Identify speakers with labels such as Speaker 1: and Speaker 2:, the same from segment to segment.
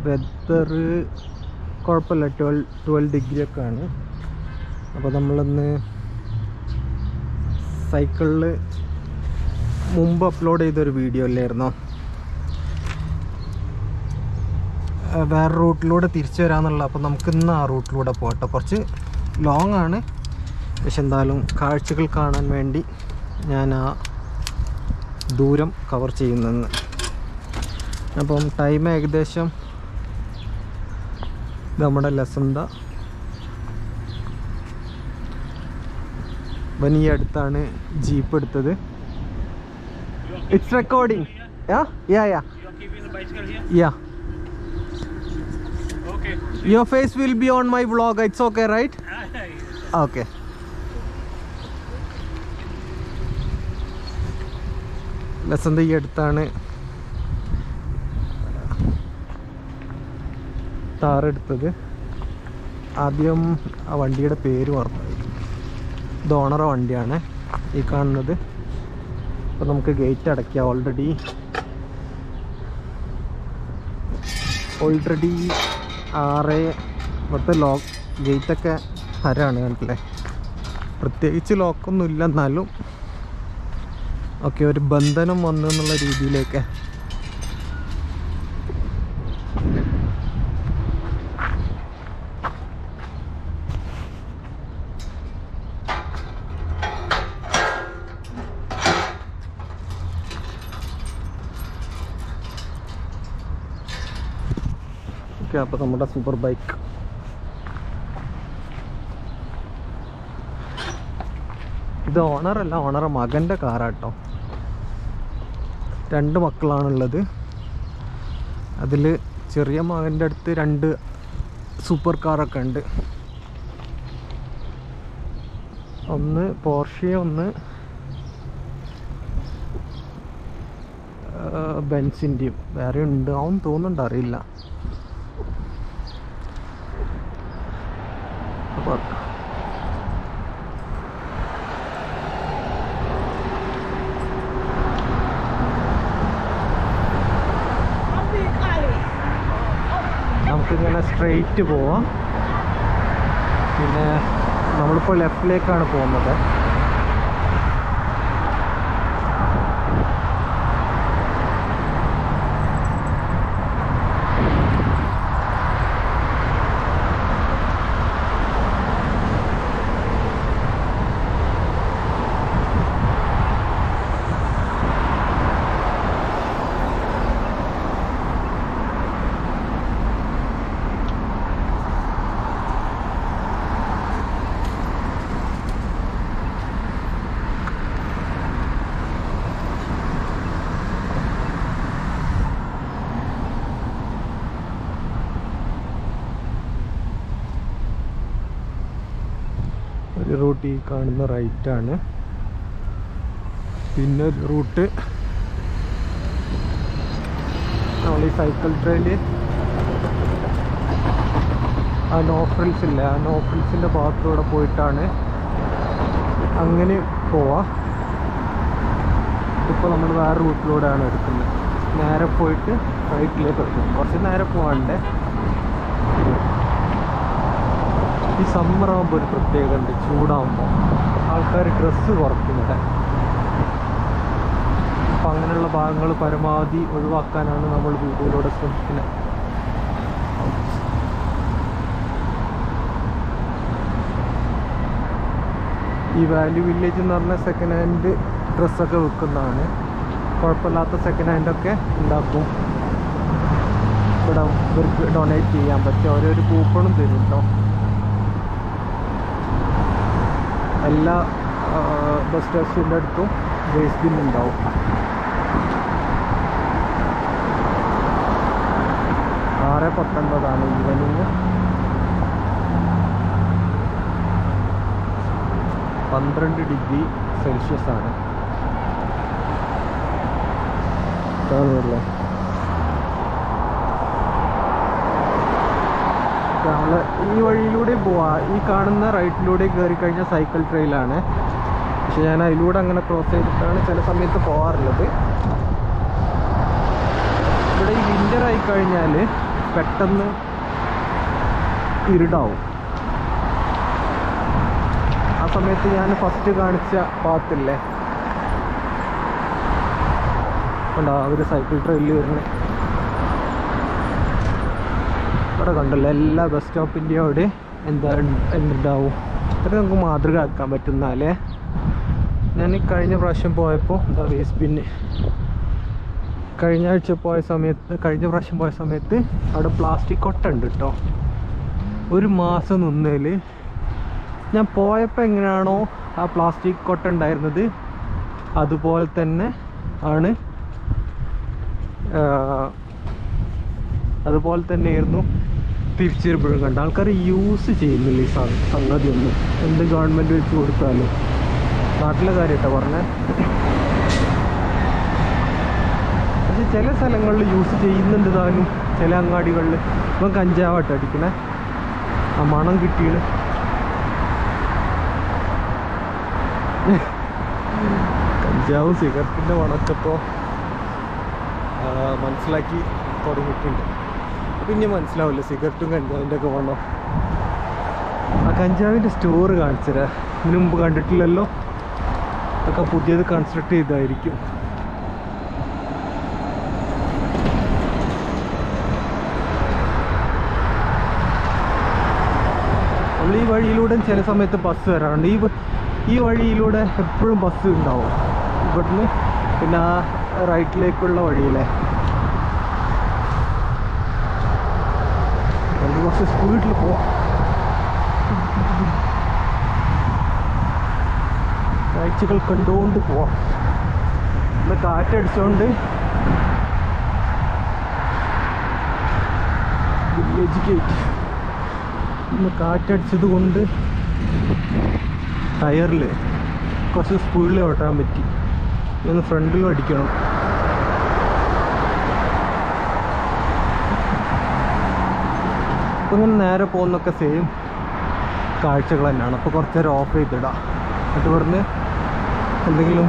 Speaker 1: Weather കുഴപ്പമില്ല, 12 degree ഒക്കെ ആണ്. അപ്പോൾ നമ്മളിന്ന് സൈക്കിളിൽ മുമ്പ് അപ്ലോഡ് ചെയ്തൊരു വീഡിയോ അല്ലായിരുന്നോ, വേറെ റൂട്ടിലൂടെ തിരിച്ചു വരാമെന്നുള്ള. അപ്പോൾ നമുക്കിന്ന് ആ റൂട്ടിലൂടെ പോകട്ടെ. കുറച്ച് ലോങ് ആണ്, പക്ഷെ എന്തായാലും കാഴ്ചകൾ കാണാൻ വേണ്ടി ഞാൻ ആ ദൂരം കവർ ചെയ്യുന്നെന്ന്. അപ്പം ടൈം ഏകദേശം നമ്മുടെ ലസന്ത ഈ അടുത്താണ് ജീപ്പ് എടുത്തത്. It's recording. Your face will be on my vlog. It's okay, right? Okay. ലസന്ത ഈ അടുത്താണ് താറെടുത്തത്. ആദ്യം ആ വണ്ടിയുടെ പേര് മറന്നുപോയി. ഇത് ഓണറ വണ്ടിയാണ് ഈ കാണുന്നത്. അപ്പോൾ നമുക്ക് ഗേറ്റ് അടയ്ക്കാം. ഓൾറെഡി 6 ഇവിടുത്തെ ഗേറ്റൊക്കെ ഹരാണ്, കണ്ടില്ലേ. പ്രത്യേകിച്ച് ലോക്കൊന്നും ഇല്ല, എന്നാലും ഓക്കെ ഒരു ബന്ധനം വന്നു എന്നുള്ള രീതിയിലേക്ക്. ഓക്കെ, അപ്പോൾ നമ്മുടെ സൂപ്പർ ബൈക്ക് ഇത് ഓണറല്ല, ഓണറെ മകൻ്റെ കാറാട്ടോ. 2 മക്കളാണുള്ളത്. അതിൽ ചെറിയ മകൻ്റെ അടുത്ത് 2 സൂപ്പർ കാറൊക്കെ ഉണ്ട്. ഒന്ന് പോർഷെ, ഒന്ന് ബെൻസിൻ്റെയും വേറെ ഉണ്ടാവും തോന്നുന്നുണ്ട്, അറിയില്ല. അപ്പോൾ നമുക്കിങ്ങനെ സ്ട്രെയിറ്റ് പോവാം. പിന്നെ നമ്മളിപ്പോൾ ലെഫ്റ്റിലേക്കാണ് പോകുന്നത്. ഒരു റൂട്ട് ഈ കാണുന്ന റൈറ്റാണ്. പിന്നെ ഒരു റൂട്ട് നമ്മൾ ഈ സൈക്കിൾ ട്രെയില് ആ നോഫ്രിൽസ് ഇല്ല, ആ നോഫ്രിൽസിൻ്റെ ഭാഗത്തൂടെ പോയിട്ടാണ് അങ്ങനെ പോവാം. ഇപ്പോൾ നമ്മൾ വേറെ റൂട്ടിലൂടെയാണ് എടുക്കുന്നത്. നേരെ പോയിട്ട് റൈറ്റിലേക്ക് എത്തും. കുറച്ച് നേരെ പോകാണ്ട്. ഈ സമ്മർ ആകുമ്പോൾ ഒരു പ്രത്യേകത ഉണ്ട്, ചൂടാകുമ്പോൾ ആൾക്കാർ ഡ്രസ്സ് കുറയ്ക്കുന്നുണ്ട്. അപ്പം അങ്ങനെയുള്ള ഭാഗങ്ങൾ പരമാവധി ഒഴിവാക്കാനാണ് നമ്മൾ വീഡിയോയിലൂടെ ശ്രമിക്കുന്നത്. ഈ വാല്യൂ വില്ലേജ് എന്ന് പറഞ്ഞ സെക്കൻഡ് ഹാൻഡ് ഡ്രസ്സൊക്കെ വിൽക്കുന്നതാണ്. കുഴപ്പമില്ലാത്ത സെക്കൻഡ് ഹാൻഡൊക്കെ ഉണ്ടാക്കും. ഇവിടെ ഇവർക്ക് ഡൊണേറ്റ് ചെയ്യാൻ പറ്റും. ഓരോരു കൂപ്പണും തരും കേട്ടോ. എല്ലാ ബസ് സ്റ്റേഷൻ്റെ അടുത്തും വേസ്റ്റ് ബിൻ ഉണ്ടാവും. ആറ് 19 ഈവനിങ്. 12 ഡിഗ്രി സെൽഷ്യസ് ആണ്. കാണുമല്ലോ. നമ്മൾ ഈ വഴിയിലൂടെ പോവാം. ഈ കാണുന്ന റൈറ്റിലൂടെ കയറി കഴിഞ്ഞാൽ സൈക്കിൾ ട്രെയിലാണ്. പക്ഷെ ഞാൻ അതിലൂടെ അങ്ങനെ ക്രോസ് ചെയ്തിട്ടാണ് ചില സമയത്ത് പോകാറുള്ളത്. ഇവിടെ ഈ പഞ്ചറായി കഴിഞ്ഞാൽ പെട്ടെന്ന് ഇരുടാവും. ആ സമയത്ത് ഞാൻ ഫസ്റ്റ് കാണിച്ച പാത്തില്ലേ, ഉണ്ടോ ഒരു സൈക്കിൾ ട്രെയിനിൽ വരുന്നത് ഇവിടെ കണ്ടല്ലോ. എല്ലാ ബസ് സ്റ്റോപ്പിൻ്റെയും അവിടെ എന്തുണ്ടാവും, അതൊക്കെ നമുക്ക് മാതൃക ആക്കാൻ പറ്റുന്നാലേ. ഞാൻ കഴിഞ്ഞ പ്രാവശ്യം പോയപ്പോൾ എന്താ വേസ്റ്റ് ബിന്ന്, കഴിഞ്ഞ പ്രാവശ്യം പോയ സമയത്ത് അവിടെ പ്ലാസ്റ്റിക് കൊട്ട ഉണ്ട് കേട്ടോ. ഒരു മാസം നിന്നതിൽ ഞാൻ പോയപ്പോൾ എങ്ങനെയാണോ ആ പ്ലാസ്റ്റിക് കൊട്ട ഉണ്ടായിരുന്നത് അതുപോലെ തന്നെ ആണ്, അതുപോലെ തന്നെയായിരുന്നു തിരിച്ചു വരുമ്പോഴും കണ്ട. ആൾക്കാർ യൂസ് ചെയ്യുന്നില്ല ഈ സംഗതിയൊന്നും. എന്ത് ഗവൺമെൻറ് വെച്ച് കൊടുത്താലും. നാട്ടിലെ കാര്യമായിട്ടാണ് പറഞ്ഞത്. പക്ഷെ ചില സ്ഥലങ്ങളിൽ യൂസ് ചെയ്യുന്നുണ്ട് താനും. ചില അങ്ങാടികളിൽ ഇപ്പം കഞ്ചാവായിട്ട് അടിക്കണേ, ആ മണം കിട്ടിയത്. കഞ്ചാവും സിഗരറ്റിൻ്റെ മണമൊക്കെ ഇപ്പോൾ മനസ്സിലാക്കി തുടങ്ങിയിട്ടുണ്ട്. പിന്നെ മനസ്സിലാവില്ല സിഗരറ്റും കഞ്ചാവിൻ്റെ ഒക്കെ മണം. ആ കഞ്ചാവിൻ്റെ സ്റ്റോർ കാണിച്ചുതരാം. ഇതിനു മുമ്പ് കണ്ടിട്ടില്ലല്ലോ, ഒക്കെ പുതിയത് കൺസ്ട്രക്ട് ചെയ്തായിരിക്കും. നമ്മൾ ഈ വഴിയിലൂടെ ചില സമയത്ത് ബസ് വരാറുണ്ട്. ഈ വഴിയിലൂടെ എപ്പോഴും ബസ് ഉണ്ടാവും ഇവിടുന്ന്. പിന്നെ ആ റൈറ്റിലേക്കുള്ള വഴിയിലെ കുറച്ച് സ്പീഡിൽ പോവാം. കാഴ്ചകൾ കണ്ടുകൊണ്ട് പോവാം. ഇന്ന് കാറ്റടിച്ചുകൊണ്ട് വില്ലേജ് ഗേറ്റ്, ഇന്ന് കാറ്റടിച്ചത് കൊണ്ട് ടയറിൽ കുറച്ച് സ്പീഡിൽ ഓട്ടാൻ പറ്റി. ഒന്ന് ഫ്രണ്ടിലും അടിക്കണം. അപ്പോൾ ഇങ്ങനെ നേരെ പോകുന്നൊക്കെ സെയിം കാഴ്ചകൾ തന്നെയാണ്. അപ്പോൾ കുറച്ച് നേരം ഓഫ് ചെയ്തിടാം. എന്നിട്ട് ഇവിടുന്ന് എന്തെങ്കിലും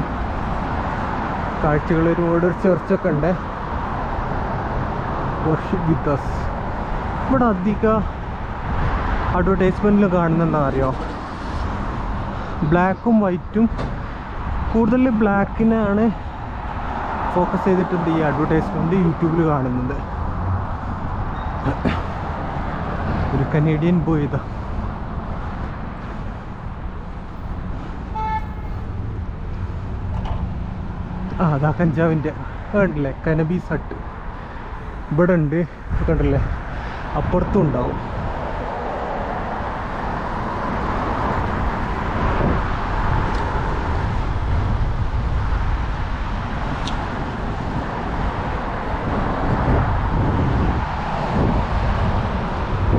Speaker 1: കാഴ്ചകൾ, ഒരു ചർച്ചൊക്കെ ഉണ്ട്. Worship with us. ഇവിടെ അധികം അഡ്വർടൈസ്മെൻറ്റിൽ കാണുന്നുണ്ടെന്ന് അറിയോ, ബ്ലാക്കും വൈറ്റും. കൂടുതൽ ബ്ലാക്കിനാണ് ഫോക്കസ് ചെയ്തിട്ടുണ്ട് ഈ അഡ്വർടൈസ്മെൻറ്റ് യൂട്യൂബിൽ കാണുന്നത്. ഒരു കനേഡിയൻ ബോയ് ഇതാ. അതാ കഞ്ചാവിൻ്റെ കണ്ടില്ലേ, കനബീസ് ഹട്ട് ഇവിടെ ഉണ്ട് കണ്ടില്ലേ, അപ്പുറത്തും ഉണ്ടാവും.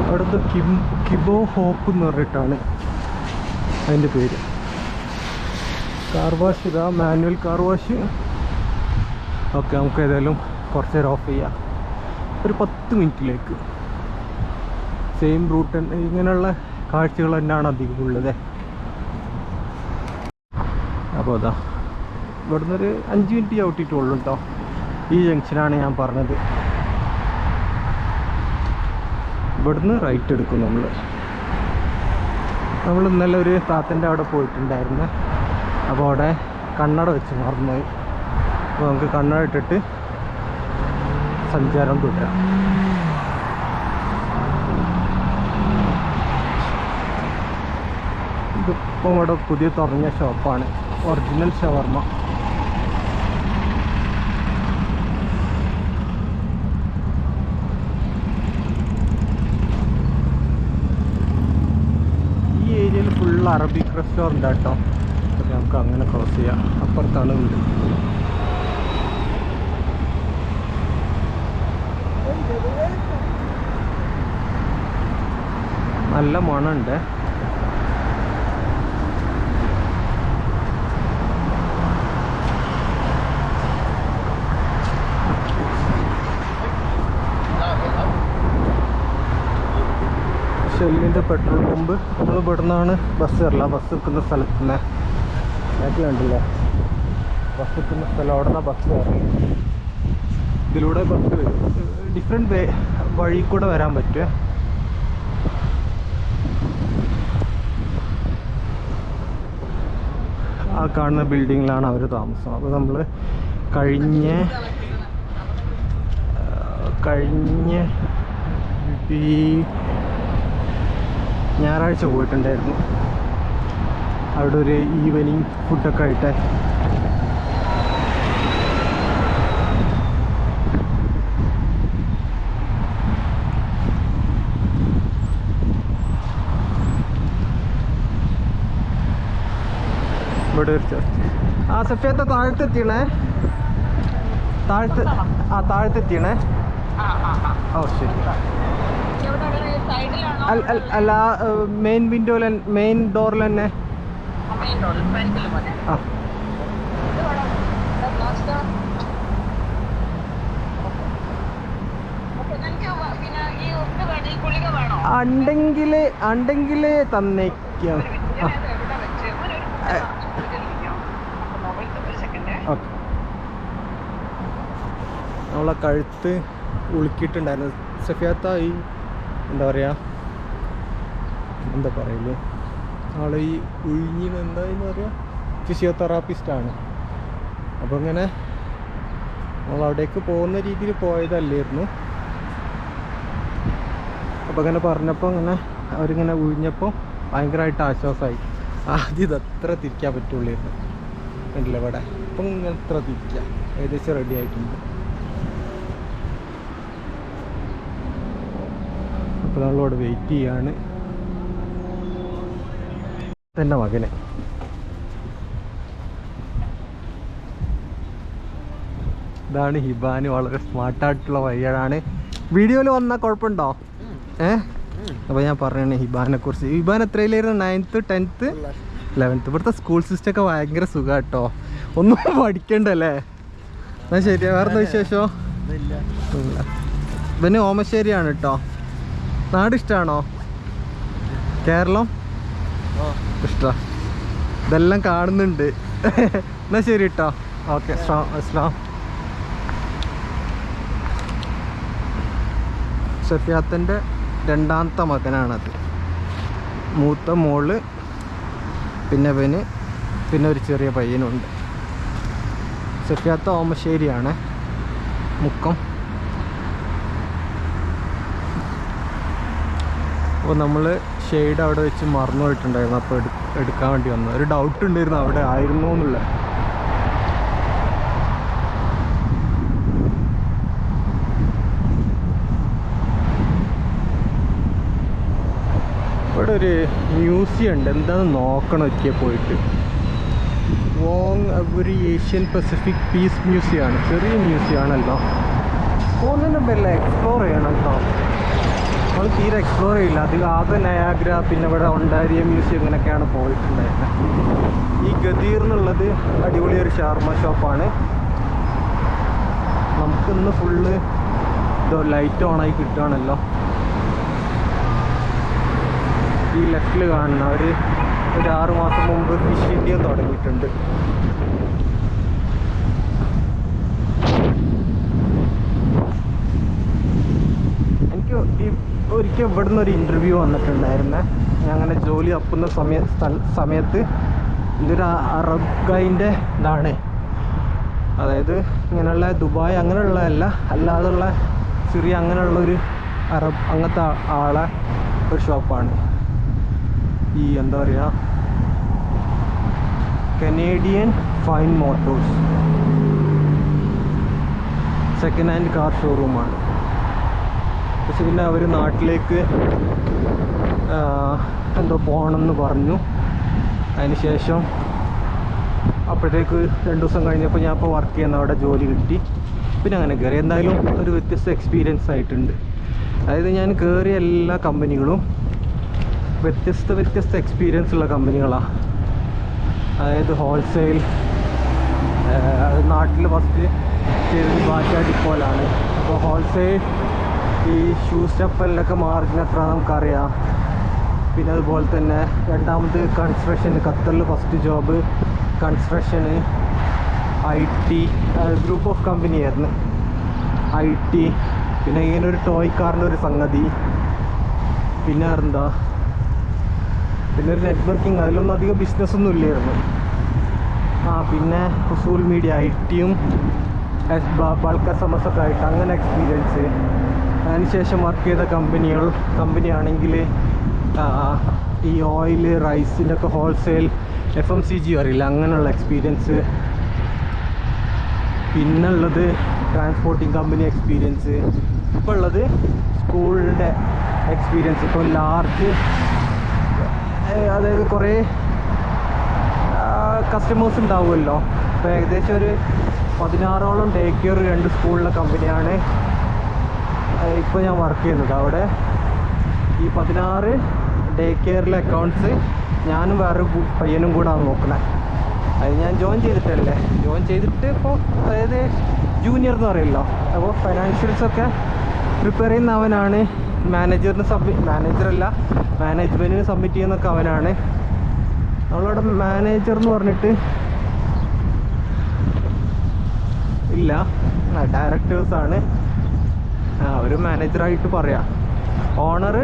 Speaker 1: അവിടുത്തെ കിബോ ഹോപ്പ് എന്ന് പറഞ്ഞിട്ടാണ് അതിൻ്റെ പേര്. കാർ വാഷ് ഇതാ, മാനുവൽ കാർ വാഷ്. ഓക്കെ, നമുക്ക് ഏതായാലും കുറച്ച് നേരം ഓഫ് ചെയ്യാം. ഒരു 10 മിനിറ്റിലേക്ക് സെയിം റൂട്ട്. ഇങ്ങനെയുള്ള കാഴ്ചകൾ തന്നെയാണ് അധികം ഉള്ളത്. അപ്പോൾ അതാ ഇവിടുന്ന് ഒരു 5 മിനിറ്റ് ചവിട്ടിയിട്ടുള്ളൂ കേട്ടോ. ഈ ജംഗ്ഷനാണ് ഞാൻ പറഞ്ഞത്. ഇവിടുന്ന് റൈറ്റ് എടുക്കും നമ്മൾ ഇന്നലെ ഒരു താത്തൻ്റെ അവിടെ പോയിട്ടുണ്ടായിരുന്നു. അപ്പോൾ അവിടെ കണ്ണട വെച്ച് മറന്നുപോയി. അപ്പോൾ നമുക്ക് കണ്ണട ഇട്ടിട്ട് സഞ്ചാരം തുടരാം. ഇതിപ്പം ഇവിടെ പുതിയ തുറഞ്ഞ ഷോപ്പാണ്, ഒറിജിനൽ ഷവർമ്മ. ഫുൾ അറബിക് റെസ്റ്റോറൻ്റ് ആട്ടോ. അപ്പോൾ നമുക്ക് അങ്ങനെ ക്രോസ് ചെയ്യാം. അപ്പുറത്താണ് വീട്. നല്ല മണമുണ്ട്. ഷെല്ലിൻ്റെ പെട്രോൾ പമ്പ്. നമ്മൾ ഇവിടുന്നാണ് ബസ് കയറില്ല. ബസ് നിൽക്കുന്ന സ്ഥലത്ത് നിന്ന് ബാക്കിലുണ്ടല്ലേ ബസ് നിൽക്കുന്ന സ്ഥലം, അവിടെ നിന്നാണ് ബസ് കയറി. ഇതിലൂടെ കുറച്ച് ഡിഫറെൻറ്റ് വഴി കൂടെ വരാൻ പറ്റുമേ. ആ കാണുന്ന ബിൽഡിങ്ങിലാണ് അവർ താമസം. അപ്പോൾ നമ്മൾ കഴിഞ്ഞ ഈ ഞായറാഴ്ച പോയിട്ടുണ്ടായിരുന്നു. അവിടെ ഒരു ഈവനിങ് ഫുഡൊക്കെ ആയിട്ട്. ഇവിടെ ഒരു ചർച്ച്. സഫിയത്തെ താഴത്തെത്തിയണേ, താഴത്തെത്തിയണേ. ഓ ശരി. അല്ല, മെയിൻ വിൻഡോയിൽ, മെയിൻ ഡോറിൽ തന്നെ. ആ ഉണ്ടെങ്കിൽ തന്നേക്കാം. ഓക്കെ. നമ്മളെ കഴുത്ത് ഉളുക്കിയിട്ടുണ്ടായിരുന്നു. സഫിയാത്ത ഈ എന്താ പറയല്, ആൾ ഈ ഉഴിഞ്ഞിന് എന്താന്ന് പറയുക, ഫിസിയോതെറാപ്പിസ്റ്റാണ്. അപ്പോൾ ഇങ്ങനെ നമ്മൾ അവിടേക്ക് പോകുന്ന രീതിയിൽ പോയതല്ലായിരുന്നു. അപ്പോൾ അങ്ങനെ പറഞ്ഞപ്പോൾ അങ്ങനെ അവരിങ്ങനെ ഉഴിഞ്ഞപ്പോൾ ഭയങ്കരമായിട്ട് ആശ്വാസമായി. ആദ്യം ഇതത്ര തിരിക്കാൻ പറ്റുള്ളായിരുന്നു, കണ്ടില്ല ഇവിടെ. ഇപ്പം ഇങ്ങനെ എത്ര തിരിക്കാം, ഏകദേശം റെഡി ആയിട്ടുണ്ട്. അപ്പോൾ നമ്മളിവിടെ വെയിറ്റ് ചെയ്യാണ്. എൻ്റെ മകനെ ഇതാണ് ഹിബാന്. വളരെ സ്മാർട്ടായിട്ടുള്ള പയ്യനാണ്. വീഡിയോയിൽ വന്നാൽ കുഴപ്പമുണ്ടോ? അപ്പോൾ ഞാൻ പറഞ്ഞാണ് ഹിബാനെ കുറിച്ച്. ഹിബാൻ എത്രയിലായിരുന്നു? 9th 10th 11th. ഇവിടുത്തെ സ്കൂൾ സിസ്റ്റം ഒക്കെ ഭയങ്കര സുഖം കേട്ടോ, ഒന്നും പഠിക്കണ്ടല്ലേ. എന്നാൽ ശരിയാ. വേറെന്താ വിശേഷമോ? ഇവന് ഓമശ്ശേരിയാണ് കേട്ടോ. നാട് ഇഷ്ടമാണോ? കേരളം ഇഷ്ടം. ഇതെല്ലാം കാണുന്നുണ്ട്. എന്നാൽ ശരി കേട്ടോ. ഓക്കെ. അസ്സലാം. സഫിയാത്തിൻ്റെ രണ്ടാമത്തെ മകനാണത്. മൂത്ത മോള്, പിന്നെ പിന്നെ ഒരു ചെറിയ പയ്യനുണ്ട്. സഫിയാത്ത ഓമശ്ശേരിയാണ്, മുക്കം. അപ്പോൾ നമ്മൾ ഷെയ്ഡ് അവിടെ വെച്ച് മറന്നു പോയിട്ടുണ്ടായിരുന്നു. അപ്പോൾ എടുക്കാൻ വേണ്ടി വന്നു. ഒരു ഡൗട്ട് ഉണ്ടായിരുന്നു അവിടെ ആയിരുന്നു എന്നുള്ള. ഇവിടെ ഒരു മ്യൂസിയം ഉണ്ട്, എന്താണെന്ന് നോക്കണം ഒരിക്കൽ പോയിട്ട്. ഒരു ഏഷ്യൻ പസഫിക് പീസ് മ്യൂസിയം ആണ്. ചെറിയ മ്യൂസിയം ആണല്ലോ. പോകുന്നതിന് മുമ്പ് എല്ലാം എക്സ്പ്ലോർ ചെയ്യണം കേട്ടോ. നമ്മൾ തീരെ എക്സ്പ്ലോർ ചെയ്യില്ല. അതിൽ ആകെ നയാഗ്ര, പിന്നെ ഇവിടെ ഒണ്ടാരിയ മ്യൂസിയം ഇങ്ങനെയൊക്കെയാണ് പോയിട്ടുണ്ടായിരുന്നത്. ഈ ഗദീർ എന്നുള്ളത് അടിപൊളി ഒരു ഷാർമ ഷോപ്പാണ്. നമുക്കിന്ന് ഫുള്ള് ലൈറ്റ് ഓണായി കിട്ടുകയാണല്ലോ. ഈ ലെഫ്റ്റിൽ കാണുന്ന ഒരു 6 മാസം മുമ്പ് ഫിഷ് ഇന്ത്യയും തുടങ്ങിയിട്ടുണ്ട്. എനിക്ക് ഒരിക്കൽ ഇവിടുന്ന് ഒരു ഇൻ്റർവ്യൂ വന്നിട്ടുണ്ടായിരുന്നേ. ഞാൻ അങ്ങനെ ജോലി തപ്പുന്ന സമയത്ത് ഇതൊരു അറബ് ഗൈൻ്റെ ഇതാണ്. അതായത് ഇങ്ങനെയുള്ള ദുബായ് അങ്ങനെയുള്ളതല്ല, അല്ലാതുള്ള സിറിയ അങ്ങനെയുള്ളൊരു അറബ് അങ്ങനത്തെ ആളെ ഒരു ഷോപ്പാണ്. ഈ എന്താ പറയുക, Canadian fine motors second hand car ഷോറൂമാണ്. പക്ഷെ പിന്നെ അവർ നാട്ടിലേക്ക് എന്തോ പോകണമെന്ന് പറഞ്ഞു. അതിന് ശേഷം അപ്പോഴത്തേക്ക് 2 ദിവസം കഴിഞ്ഞപ്പോൾ ഞാൻ ഇപ്പോൾ വർക്ക് ചെയ്യുന്ന അവിടെ ജോലി കിട്ടി. പിന്നെ അങ്ങനെ കയറി. എന്തായാലും ഒരു വ്യത്യസ്ത എക്സ്പീരിയൻസ് ആയിട്ടുണ്ട്. അതായത് ഞാൻ കയറിയ എല്ലാ കമ്പനികളും വ്യത്യസ്ത എക്സ്പീരിയൻസ് ഉള്ള കമ്പനികളാണ്. അതായത് ഹോൾസെയിൽ, നാട്ടിൽ ഫസ്റ്റ് ചെയ്തത് ബാറ്റ ഡിപ്പോയിലാണ്. അപ്പോൾ ഹോൾസെയിൽ ഈ ഷൂസ് ചപ്പലിനൊക്കെ മാർജിൻ എത്ര നമുക്കറിയാം. പിന്നെ അതുപോലെ തന്നെ രണ്ടാമത് കൺസ്ട്രക്ഷൻ, ഖത്തറിൽ ഫസ്റ്റ് ജോബ് കൺസ്ട്രക്ഷന്, IT ഗ്രൂപ്പ് ഓഫ് കമ്പനി ആയിരുന്നു. IT, പിന്നെ ഇങ്ങനെ ഒരു ടോയ് കാറിൻ്റെ ഒരു സംഗതി, പിന്നെ എന്താ, പിന്നെ ഒരു നെറ്റ്വർക്കിംഗ്, അതിലൊന്നും അധികം ബിസിനസ്സൊന്നും ഇല്ലായിരുന്നു. പിന്നെ ഹുസൂൽ മീഡിയ IT-യും ബൾക്ക് SMS ഒക്കെ ആയിട്ട് അങ്ങനെ എക്സ്പീരിയൻസ്. അതിനുശേഷം വർക്ക് ചെയ്ത കമ്പനിയാണെങ്കിൽ ഈ ഓയിൽ, റൈസിൻ്റെ ഒക്കെ ഹോൾസെയിൽ FMCG അറിയില്ല, അങ്ങനെയുള്ള എക്സ്പീരിയൻസ്. പിന്നുള്ളത് ട്രാൻസ്പോർട്ടിങ് കമ്പനി എക്സ്പീരിയൻസ്. ഇപ്പോൾ ഉള്ളത് സ്കൂളിൻ്റെ എക്സ്പീരിയൻസ്. ഇപ്പോൾ ലാർജ്, അതായത് കുറേ കസ്റ്റമേഴ്സ് ഉണ്ടാവുമല്ലോ. ഇപ്പോൾ ഏകദേശം ഒരു 16ഓളം ഡേ കെയർ 2 സ്കൂളിലെ കമ്പനിയാണ് ഇപ്പോൾ ഞാൻ വർക്ക് ചെയ്യുന്നത്. അവിടെ ഈ 16 ഡേ കെയറിലെ അക്കൗണ്ട്സ് ഞാനും വേറൊരു പയ്യനും കൂടാണ് നോക്കുന്നത്. അത് ഞാൻ ജോയിൻ ചെയ്തിട്ട് ഇപ്പോൾ, അതായത് ജൂനിയർ എന്ന് പറയുമല്ലോ. അപ്പോൾ ഫൈനാൻഷ്യൽസൊക്കെ പ്രിപ്പയർ ചെയ്യുന്ന അവനാണ്. മാനേജ്മെൻറ്റിന് സബ്മിറ്റ് ചെയ്യുന്നൊക്കെ അവനാണ്. നമ്മളവിടെ മാനേജർ എന്ന് പറഞ്ഞിട്ട് ഇല്ല, ഡയറക്ടേഴ്സാണ്. ഒരു മാനേജറായിട്ട് പറയാം. ഓണർ,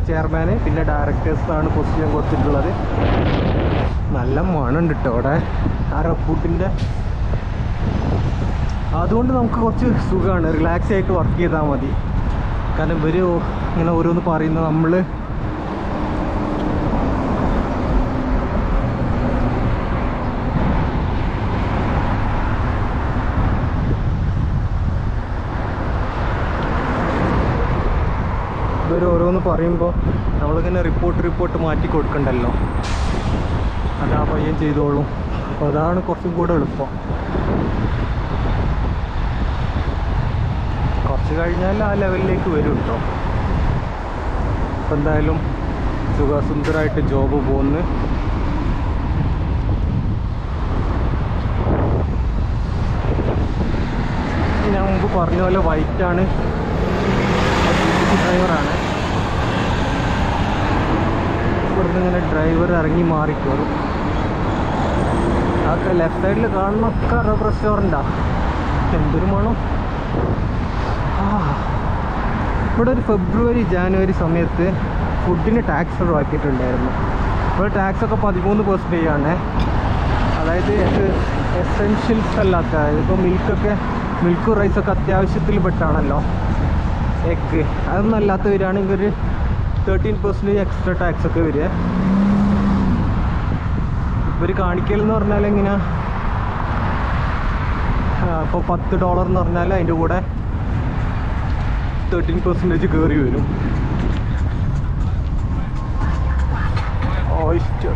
Speaker 1: ചെയർമാന്, പിന്നെ ഡയറക്ടേഴ്സാണ് പൊസിഷൻ കൊടുത്തിട്ടുള്ളത്. നല്ല മണമുണ്ട് കേട്ടോ അവിടെ ആ ഫുഡിൻ്റെ. അതുകൊണ്ട് നമുക്ക് കുറച്ച് സുഖമാണ്, റിലാക്സ് ആയിട്ട് വർക്ക് ചെയ്താൽ മതി. കാരണം ഇവർ ഇങ്ങനെ ഓരോന്ന് പറയുന്നത് നമ്മൾ ഓരോന്ന് പറയുമ്പോൾ നമ്മളിങ്ങനെ റിപ്പോർട്ട് മാറ്റി കൊടുക്കണ്ടല്ലോ. അതാ പയ്യൻ ചെയ്തോളും. അപ്പോൾ അതാണ് കുറച്ചും കൂടെ എളുപ്പം. കുറച്ച് കഴിഞ്ഞാൽ ആ ലെവലിലേക്ക് വരും കേട്ടോ. അപ്പം എന്തായാലും സുഖസുന്ദരമായിട്ട് ജോബ് പോകുന്നു. ഞാൻ മുമ്പ് പറഞ്ഞ പോലെ വൈറ്റാണ്, ഡ്രൈവറാണ്. ഇവിടുന്ന് ഇങ്ങനെ ഡ്രൈവർ ഇറങ്ങി മാറിക്കോളും. അതൊക്കെ ലെഫ്റ്റ് സൈഡിൽ കാണുന്നൊക്കെ അറബ് റെസ്റ്റോറൻറ്റാണ്. എന്തൊരു മണം. ഇവിടെ ഒരു ഫെബ്രുവരി ജാനുവരി സമയത്ത് ഫുഡിന് ടാക്സ് ഒഴിവാക്കിയിട്ടുണ്ടായിരുന്നു. ഇപ്പോൾ ടാക്സൊക്കെ 13% ആണ്. അതായത് എസെൻഷ്യൽസ് അല്ലാത്ത, ഇപ്പോൾ മിൽക്കും റൈസൊക്കെ അത്യാവശ്യത്തിൽ പെട്ടാണല്ലോ. എഗ് അതൊന്നും അല്ലാത്തവരാണെങ്കിൽ ഒരു 13% എക്സ്ട്രാ ടാക്സ് ഒക്കെ വരിക. ഇവർ കാണിക്കലെന്ന് പറഞ്ഞാൽ എങ്ങനെയാണ്, ഇപ്പോൾ $10 എന്ന് പറഞ്ഞാൽ അതിൻ്റെ കൂടെ 13% കയറി വരും. ഓയിസ്റ്റർ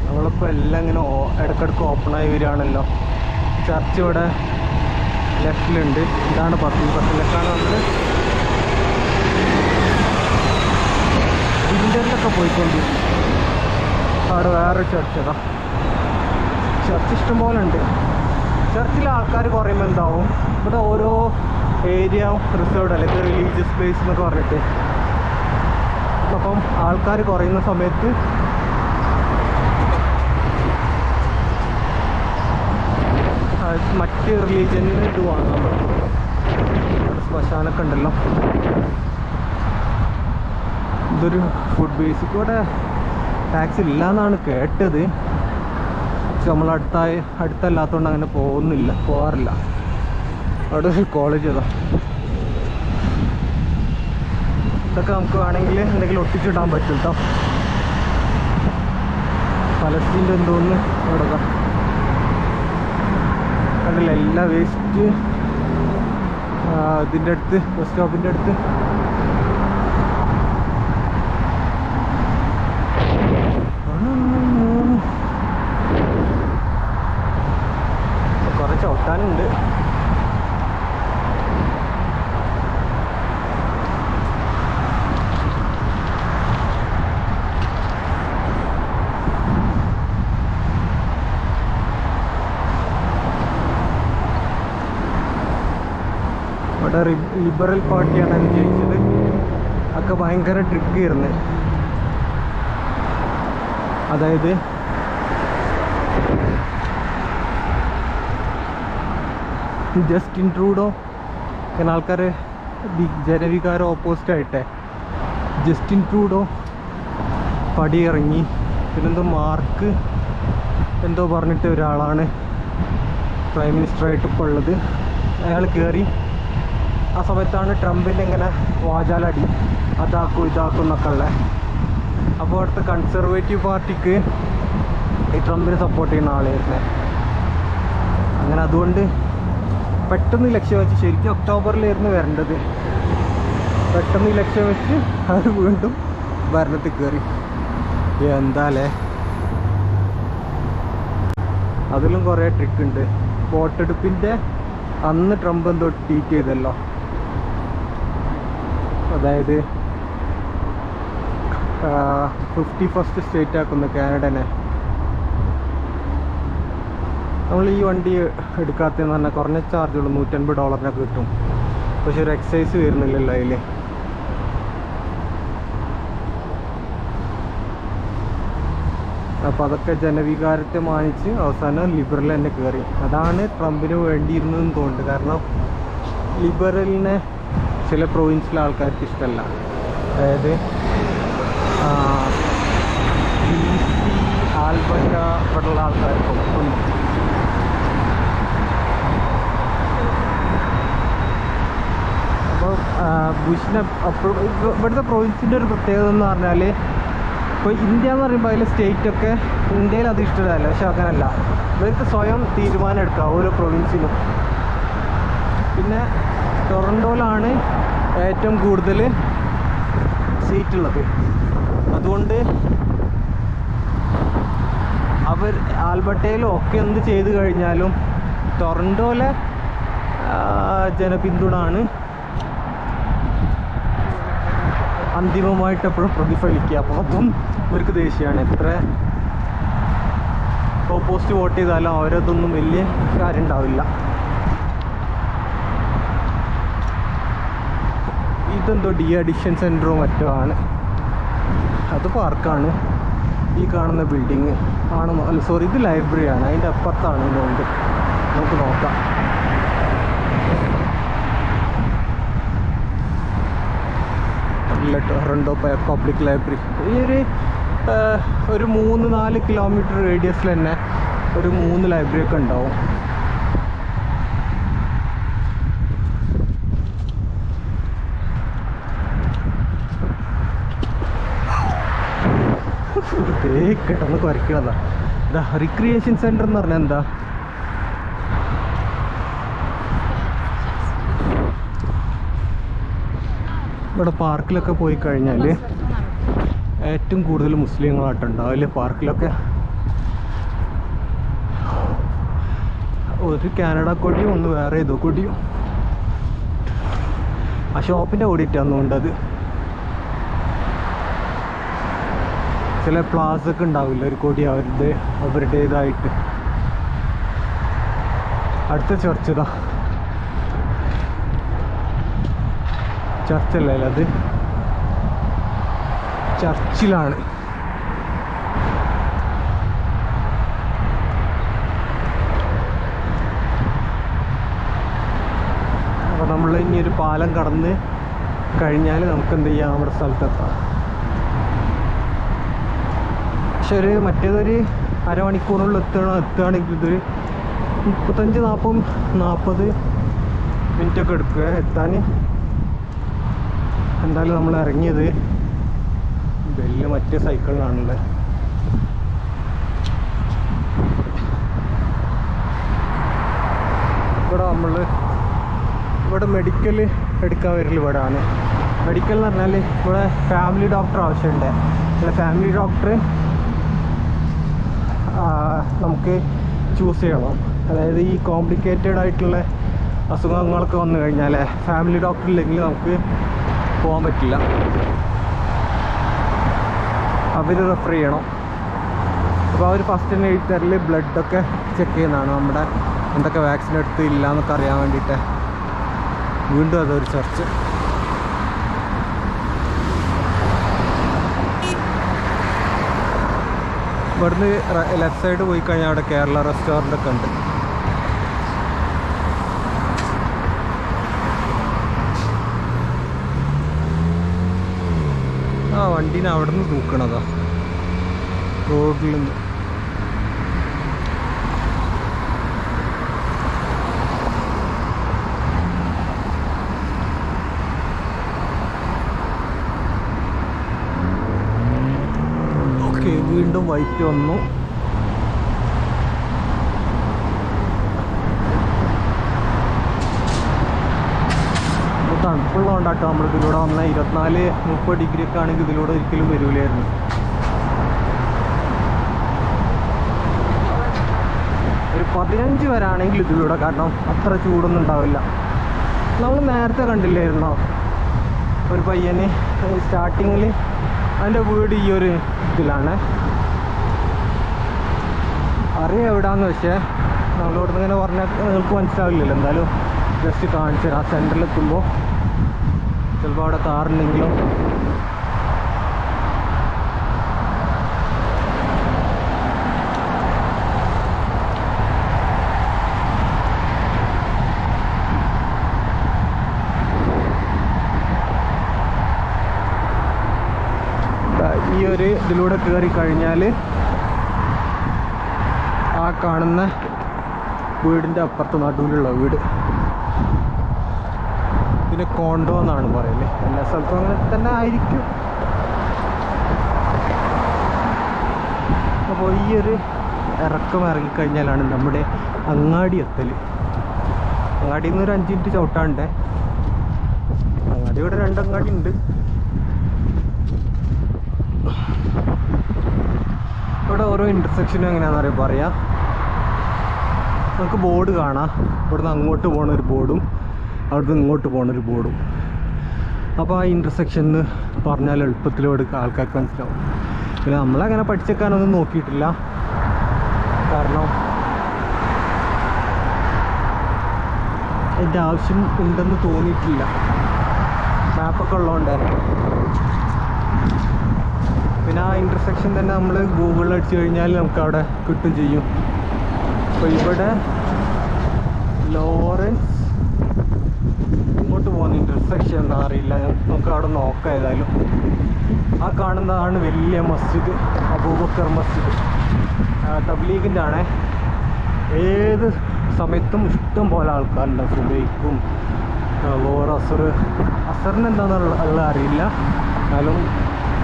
Speaker 1: നമ്മളിപ്പോൾ എല്ലാം ഇങ്ങനെ ഇടയ്ക്കിടയ്ക്ക് ഓപ്പണായി വരികയാണല്ലോ. ചർച്ച് ഇവിടെ ലെഫ്റ്റിലുണ്ട്. ഇതാണ് പത്തിലേക്കാണ് നമ്മൾ ഇന്ററിലൊക്കെ പോയിക്കൊണ്ടിരിക്കും. അവിടെ വേറെ ചർച്ച് ഇഷ്ടംപോലെ ഉണ്ട്. ചർച്ചിലെ ആൾക്കാർ കുറയുമ്പോൾ എന്താവും, ഇവിടെ ഓരോ ഏരിയ റിസർവ്ഡ് അല്ല, ഇത് റിലീജിയസ് പ്ലേസ് എന്നൊക്കെ പറഞ്ഞിട്ട്. അപ്പം ആൾക്കാർ കുറയുന്ന സമയത്ത് മറ്റ് റിലീജിയനിൽ ഇത് വാങ്ങാൻ പറ്റും. ശ്മശാനൊക്കെ ഉണ്ടല്ലോ. ഇതൊരു ഫുഡ് ബേസിക്. ഇവിടെ ടാക്സ് ഇല്ല എന്നാണ് കേട്ടത്. പക്ഷെ നമ്മൾ അടുത്തല്ലാത്തതുകൊണ്ട് അങ്ങനെ പോകാറില്ല. അവിടെ ഒരു കോളേജ് ഇതൊക്കെ നമുക്ക് വേണമെങ്കിൽ എന്തെങ്കിലും ഒട്ടിച്ചിടാൻ പറ്റും കേട്ടോ. പലസ്തീൻ്റെ എന്തോന്ന് അവിടെ കണ്ടില്ല. എല്ലാ വേസ്റ്റ് ഇതിൻ്റെ അടുത്ത്, ബസ് സ്റ്റോപ്പിൻ്റെ അടുത്ത് കുറേ ചവിട്ടാനുണ്ട്. ഇവിടെ ലിബറൽ പാർട്ടിയാണ് അത് ജയിച്ചത്. ഒക്കെ ഭയങ്കര ട്രിക്ക് ആയിരുന്നു. അതായത് ജസ്റ്റിൻ ട്രൂഡോ ഇങ്ങനെ ആൾക്കാർ ജനവികാരം ഓപ്പോസിറ്റായിട്ടെ ജസ്റ്റിൻ ട്രൂഡോ പടിയിറങ്ങി. പിന്നെന്തോ മാർക്ക് എന്തോ പറഞ്ഞിട്ട് ഒരാളാണ് പ്രൈം മിനിസ്റ്ററായിട്ട് ഇപ്പോൾ ഉള്ളത്. അയാൾ കയറി. ആ സമയത്താണ് ട്രംപിൻ്റെ ഇങ്ങനെ വാചാലടി അതാക്കും ഇതാക്കും എന്നൊക്കെ ഉള്ളത്. അപ്പോൾ അടുത്ത കൺസർവേറ്റീവ് പാർട്ടിക്ക് ഈ ട്രംപിനെ സപ്പോർട്ട് ചെയ്യുന്ന ആളായിരുന്നേ. അങ്ങനെ അതുകൊണ്ട് പെട്ടെന്ന് ലക്ഷ്യം വെച്ച്, ശരിക്കും ഒക്ടോബറിലായിരുന്നു വരേണ്ടത്, പെട്ടെന്ന് ലക്ഷ്യം വെച്ച് അവർ വീണ്ടും ഭരണത്തിൽ കയറി. എന്താലേ, അതിലും കുറേ ട്രിക്ക് ഉണ്ട്. വോട്ടെടുപ്പിൻ്റെ അന്ന് ട്രംപ് എന്തോ ട്വീറ്റ് ചെയ്തല്ലോ, അതായത് 51st സ്റ്റേറ്റ് ആക്കുന്നു കാനഡനെ. നമ്മൾ ഈ വണ്ടി എടുക്കാത്തതെന്ന് പറഞ്ഞാൽ കുറഞ്ഞ ചാർജുള്ളൂ, $150 കിട്ടും. പക്ഷെ ഒരു എക്സൈസ് വരുന്നില്ലല്ലോ അതിൽ. അപ്പോൾ അതൊക്കെ ജനവികാരത്തെ മാനിച്ച് അവസാനം ലിബറൽ തന്നെ കയറി. അതാണ് ട്രംപിന് വേണ്ടിയിരുന്നതെന്ന് തോന്നുന്നുണ്ട്. കാരണം ലിബറലിനെ ചില പ്രൊവിൻസിലെ ആൾക്കാർക്ക് ഇഷ്ടമല്ല. അതായത് ആൽബർട്ട ഇവിടെയുള്ള ആൾക്കാർക്കും ഉണ്ട്. അപ്പോൾ ബുഷിനെ ഇവിടുത്തെ പ്രൊവിൻസിൻ്റെ ഒരു പ്രത്യേകത എന്ന് പറഞ്ഞാൽ, ഇപ്പോൾ ഇന്ത്യ എന്ന് പറയുമ്പോൾ അതിൽ സ്റ്റേറ്റൊക്കെ ഇന്ത്യയിൽ അത് ഇഷ്ടമല്ല. പക്ഷെ അങ്ങനല്ല, ഇവർക്ക് സ്വയം തീരുമാനം എടുക്കാം ഓരോ പ്രൊവിൻസിനും. പിന്നെ ടൊറൻറ്റോയിലാണ് ഏറ്റവും കൂടുതൽ സീറ്റുള്ളത്. അതുകൊണ്ട് അവർ ആൽബർട്ടയിലും ഒക്കെ എന്ത് ചെയ്ത് കഴിഞ്ഞാലും ടൊറൻറ്റോയിലെ ജനപിന്തുണയാണ് അന്തിമമായിട്ട് എപ്പോഴും പ്രതിഫലിക്കുക. അപ്പോൾ അതും ഇവർക്ക് ദേഷ്യമാണ്. എത്ര ഓപ്പോസിറ്റ് വോട്ട് ചെയ്താലും അവരതൊന്നും വലിയ കാര്യം ഉണ്ടാവില്ല. ഇതെന്തോ ഡി അഡിക്ഷൻ സെൻറ്ററോ മറ്റോ ആണ്. അത് പാർക്കാണ്. ഈ കാണുന്ന ബിൽഡിങ് ആണെന്നോ, അല്ല സോറി, ഇത് ലൈബ്രറിയാണ്. അതിൻ്റെ അപ്പുറത്താണ് ഇതുകൊണ്ട്. നമുക്ക് നോക്കാം. ടൊറൻറ്റോ പബ്ലിക് ലൈബ്രറി ഈ ഒരു 3-4 കിലോമീറ്റർ റേഡിയസിൽ തന്നെ ഒരു 3 ലൈബ്രറി ഒക്കെ ഉണ്ടാവും. കിടന്ന് കുറയ്ക്കണതാ. ഇതാ റിക്രിയേഷൻ സെൻറ്റർ എന്ന് പറഞ്ഞാൽ എന്താ, ഇവിടെ പാർക്കിലൊക്കെ പോയി കഴിഞ്ഞാൽ ഏറ്റവും കൂടുതൽ മുസ്ലിങ്ങളായിട്ടുണ്ടാവും അതിൽ പാർക്കിലൊക്കെ. ഒരു കാനഡ കൊടിയും ഒന്ന് വേറെ ഏതോ കൊടിയും. ആ ഷോപ്പിൻ്റെ ഓടിയിട്ടാന്നുകൊണ്ടത്. ചില പ്ലാസൊക്കെ ഉണ്ടാവില്ല ഒരു കൊടി അവരുടേതായിട്ട്. അടുത്ത ചർച്ച് ഇതാ, ചർച്ചല്ലേ അത്, ചർച്ചിലാണ്. അപ്പോൾ നമ്മൾ ഇനി ഒരു പാലം കടന്ന് കഴിഞ്ഞാൽ നമുക്ക് എന്ത് ചെയ്യാം, നമ്മുടെ സ്ഥലത്തെത്താം. പക്ഷെ മറ്റേതൊരു അരമണിക്കൂറിനുള്ളിൽ എത്തുകയാണെങ്കിൽ ഇതൊരു 35-40 മിനിറ്റൊക്കെ എടുക്കുക എത്താൻ. എന്തായാലും നമ്മൾ ഇറങ്ങിയത് ബെല്ല് മറ്റേ സൈക്കിളിലാണല്ലേ. ഇവിടെ മെഡിക്കൽ എടുക്കാൻ വരൽ ഇവിടെയാണ്. മെഡിക്കൽ എന്ന് പറഞ്ഞാൽ ഇവിടെ ഫാമിലി ഡോക്ടർ ആവശ്യമുണ്ട്. ഇവിടെ ഫാമിലി ഡോക്ടർ നമുക്ക് ചൂസ് ചെയ്യണം. അതായത് ഈ കോംപ്ലിക്കേറ്റഡ് ആയിട്ടുള്ള അസുഖങ്ങളൊക്കെ വന്നു കഴിഞ്ഞാൽ ഫാമിലി ഡോക്ടർ ഇല്ലെങ്കിൽ നമുക്ക് പോകാൻ പറ്റില്ല. അവർ റെഫർ ചെയ്യണം. അപ്പോൾ അവർ ഫസ്റ്റ് തന്നെ എഴുത്തറിൽ ബ്ലഡൊക്കെ ചെക്ക് ചെയ്യുന്നതാണ്, നമ്മുടെ എന്തൊക്കെ വാക്സിൻ എടുത്ത് ഇല്ല എന്നൊക്കെ അറിയാൻ വേണ്ടിയിട്ട്. വീണ്ടും അതൊരു ചർച്ച്. ഇവിടുന്ന് ലെഫ്റ്റ് സൈഡ് പോയി കഴിഞ്ഞാൽ അവിടെ കേരള റെസ്റ്റോറൻ്റ് ഒക്കെ ഉണ്ട്. വണ്ടീനെ അവിടെ നിന്ന് തൂക്കണതാ റോഡിൽ നിന്ന്. ഓക്കെ, വീണ്ടും വൈറ്റ് വന്നു. തണുപ്പുള്ളതുകൊണ്ടാട്ടോ നമ്മൾ ഇതിലൂടെ വന്ന 24-30 ഡിഗ്രി ഒക്കെ ആണെങ്കിൽ ഇതിലൂടെ ഒരിക്കലും വരില്ലായിരുന്നു. ഒരു 15 വരാണെങ്കിൽ ഇതിലൂടെ, കാരണം അത്ര ചൂടൊന്നും ഉണ്ടാവില്ല. നമ്മൾ നേരത്തെ കണ്ടില്ലായിരുന്നോ ഒരു പയ്യന് സ്റ്റാർട്ടിങ്ങിൽ അതിൻ്റെ വീട് ഈ ഒരു ഇതിലാണ്, അറിയാം എവിടാന്ന്. പക്ഷേ നമ്മളിവിടുന്ന് ഇങ്ങനെ പറഞ്ഞാൽ നിങ്ങൾക്ക് മനസ്സിലാവില്ലല്ലോ. എന്തായാലും ജസ്റ്റ് കാണിച്ചു തരാം. ആ സെൻറ്ററിലെത്തുമ്പോൾ ചിലപ്പോൾ അവിടെ കാറുണ്ടെങ്കിലും ഈ ഒരു ഇതിലൂടെ കയറി കഴിഞ്ഞാൽ ആ കാണുന്ന വീടിൻ്റെ അപ്പുറത്ത് നടുവിലുള്ള വീട് പിന്നെ കോണ്ടോ എന്നാണ് പറയല്. എല്ലാ സ്ഥലത്തും അങ്ങനെ തന്നെ ആയിരിക്കും. അപ്പോൾ ഈ ഒരു ഇറക്കം ഇറങ്ങിക്കഴിഞ്ഞാലാണ് നമ്മുടെ അങ്ങാടി എത്തൽ. അങ്ങാടിയിൽ നിന്ന് ഒരു 5 മിനിറ്റ് ചവിട്ടാണ്ട്. അങ്ങാടി ഇവിടെ 2 അങ്ങാടി ഉണ്ട്. ഇവിടെ ഓരോ ഇൻ്റർസെക്ഷനും എങ്ങനെയാണെന്ന് പറയാം. നമുക്ക് ബോർഡ് കാണാം. ഇവിടുന്ന് അങ്ങോട്ട് പോകണ ഒരു ബോർഡും അവിടുന്ന് ഇങ്ങോട്ട് പോകണൊരു ബോർഡും. അപ്പോൾ ആ ഇൻ്റർസെക്ഷന് പറഞ്ഞാൽ എളുപ്പത്തിലോട് ആൾക്കാർക്ക് മനസ്സിലാവും. പിന്നെ നമ്മളങ്ങനെ പഠിച്ചേക്കാനൊന്നും നോക്കിയിട്ടില്ല, കാരണം അതിൻ്റെ ആവശ്യം ഉണ്ടെന്ന് തോന്നിയിട്ടില്ല. മാപ്പൊക്കെ ഉള്ളതുകൊണ്ട്. പിന്നെ ആ ഇൻ്റർസെക്ഷൻ തന്നെ നമ്മൾ ഗൂഗിളിൽ അടിച്ചു കഴിഞ്ഞാൽ നമുക്ക് അവിടെ കിട്ടും ചെയ്യും. അപ്പോൾ ഇവിടെ ലോറൻസ് ഇങ്ങോട്ട് പോകുന്ന ഇൻ്റർസെക്ഷൻ എന്താ അറിയില്ല, നമുക്ക് അവിടെ നോക്കാം. ഏതായാലും ആ കാണുന്നതാണ് വലിയ മസ്ജിദ്, അബൂബക്കർ മസ്ജിദ്. തബ്ലീഗിൻ്റെ ആണ്. ഏത് സമയത്തും ഇഷ്ടം പോലെ ആൾക്കാരുണ്ട്. സുബൈക്കും ലോർ അസറിന് എന്താണെന്നുള്ള അറിയില്ല, എന്നാലും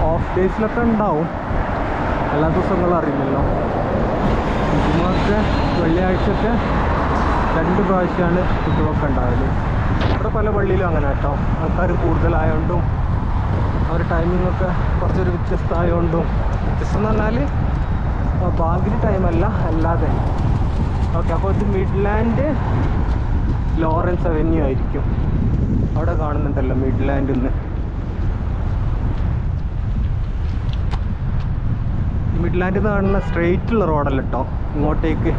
Speaker 1: ഓഫ് ഡേയ്സിലൊക്കെ ഉണ്ടാവും. എല്ലാ ദിവസങ്ങളും അറിയില്ലല്ലോ. ജുമുഅക്ക് വെള്ളിയാഴ്ചയൊക്കെ 2 പ്രാവശ്യമാണ് കുട്ടികളൊക്കെ ഉണ്ടാവല്. ഇവിടെ പല പള്ളിയിലും അങ്ങനെ കേട്ടോ. ആൾക്കാർ കൂടുതലായതുകൊണ്ടും അവർ ടൈമിങ്ങൊക്കെ കുറച്ചൊരു വ്യത്യസ്തമായതുകൊണ്ടും, വ്യത്യസ്തം എന്ന് പറഞ്ഞാൽ ബാങ്കിന് ടൈമല്ല, അല്ലാതെ. ഓക്കെ, അപ്പോൾ ഇത് മിഡ്ലാൻഡ് ലോറൻസ് അവന്യൂ ആയിരിക്കും. അവിടെ കാണുന്നുണ്ടല്ലോ മിഡ്ലാൻഡിൽ നിന്ന്. മിഡ്ലാൻഡിൽ നിന്ന് കാണുന്ന സ്ട്രെയിറ്റുള്ള റോഡല്ല കേട്ടോ, ഇങ്ങോട്ടേക്ക്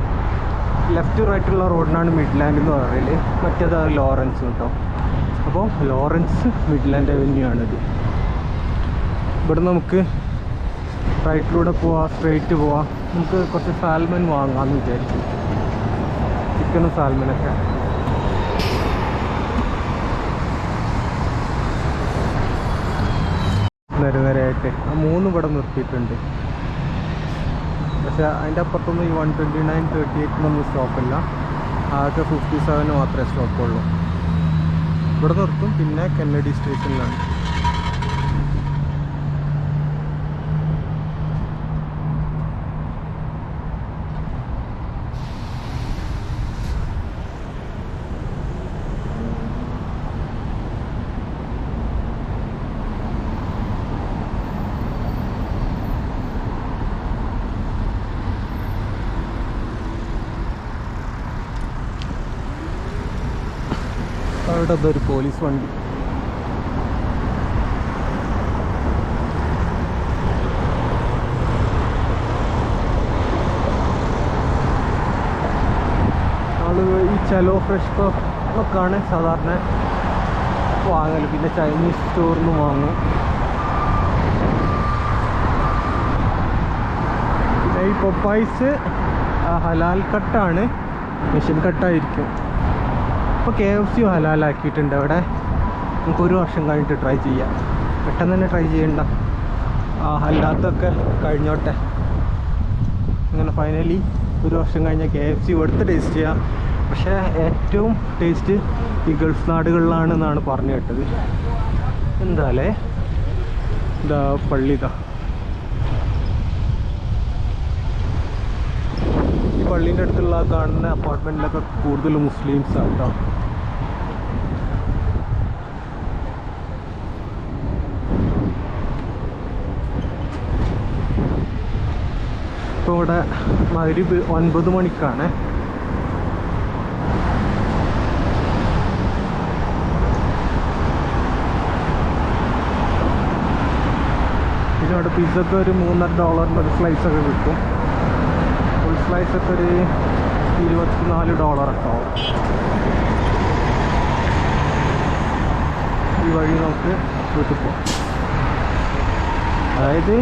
Speaker 1: ലെഫ്റ്റ് റൈറ്റുള്ള റോഡിനാണ് മിഡ്ലാൻഡ് എന്ന് പറയല്. മറ്റേത് ലോറൻസ് കേട്ടോ. അപ്പോൾ ലോറൻസ് മിഡ്ലാൻഡ് അവന്യൂ ആണിത്. ഇവിടെ നമുക്ക് റൈറ്റിലൂടെ പോവാം, സ്ട്രെയിറ്റ് പോവാം. നമുക്ക് കുറച്ച് സാൽമൺ വാങ്ങാമെന്ന് വിചാരിച്ചു, ചിക്കനും സാൽമനൊക്കെ. നേരെയായിട്ട് ആ 3 ഇവിടെ നിർത്തിയിട്ടുണ്ട്. പക്ഷേ അതിൻ്റെ അപ്പുറത്തൊന്നും ഈ 129, 38 സ്റ്റോപ്പില്ല. ആകെ 57 മാത്രമേ സ്റ്റോപ്പുള്ളൂ. ഇവിടെ നിർത്തും. പിന്നെ കെന്നഡി സ്റ്റേഷനിലാണ്. അവിടെ അതൊരു പോലീസ് വണ്ടി. ആളുകൾ ഈ ചലോ ഫ്രഷ് ഒക്കെയാണ് സാധാരണ വാങ്ങൽ. പിന്നെ ചൈനീസ് സ്റ്റോറിൽ നിന്ന് വാങ്ങും. പിന്നെ ഈ പൊപ്പായ്സ് ഹലാൽ കട്ടാണ്, മെഷീൻ കട്ടായിരിക്കും. ഇപ്പോൾ KFC ഹലാലാക്കിയിട്ടുണ്ട് അവിടെ. നമുക്ക് 1 വർഷം കഴിഞ്ഞിട്ട് ട്രൈ ചെയ്യാം. പെട്ടെന്ന് തന്നെ ട്രൈ ചെയ്യണ്ട. അല്ലാത്തൊക്കെ കഴിഞ്ഞോട്ടെ. അങ്ങനെ ഫൈനലി ഒരു വർഷം കഴിഞ്ഞ KFC എടുത്ത് ടേസ്റ്റ് ചെയ്യാം. പക്ഷേ ഏറ്റവും ടേസ്റ്റ് ഈ ഗൾഫ് നാടുകളിലാണെന്നാണ് പറഞ്ഞു കേട്ടത്. എന്താല്ലേ ഇതാ പള്ളി, ഇതാ ഈ പള്ളീൻ്റെ അടുത്തുള്ള കാണുന്ന അപ്പാർട്ട്മെൻറ്റിലൊക്കെ കൂടുതൽ മുസ്ലിംസ് ആട്ടോ. ഇപ്പോൾ ഇവിടെ മഗ്‌രിബ് 9 മണിക്കാണ്. പിന്നെ ഇവിടെ പിസ്സൊക്കെ ഒരു $3.5 ഒരു സ്ലൈസൊക്കെ കിട്ടും. ഫുൾ സ്ലൈസൊക്കെ ഒരു $24 ഒക്കെ ആവും. ഈ വഴി നമുക്ക് വീട്ടിൽ പോകാം. അതായത്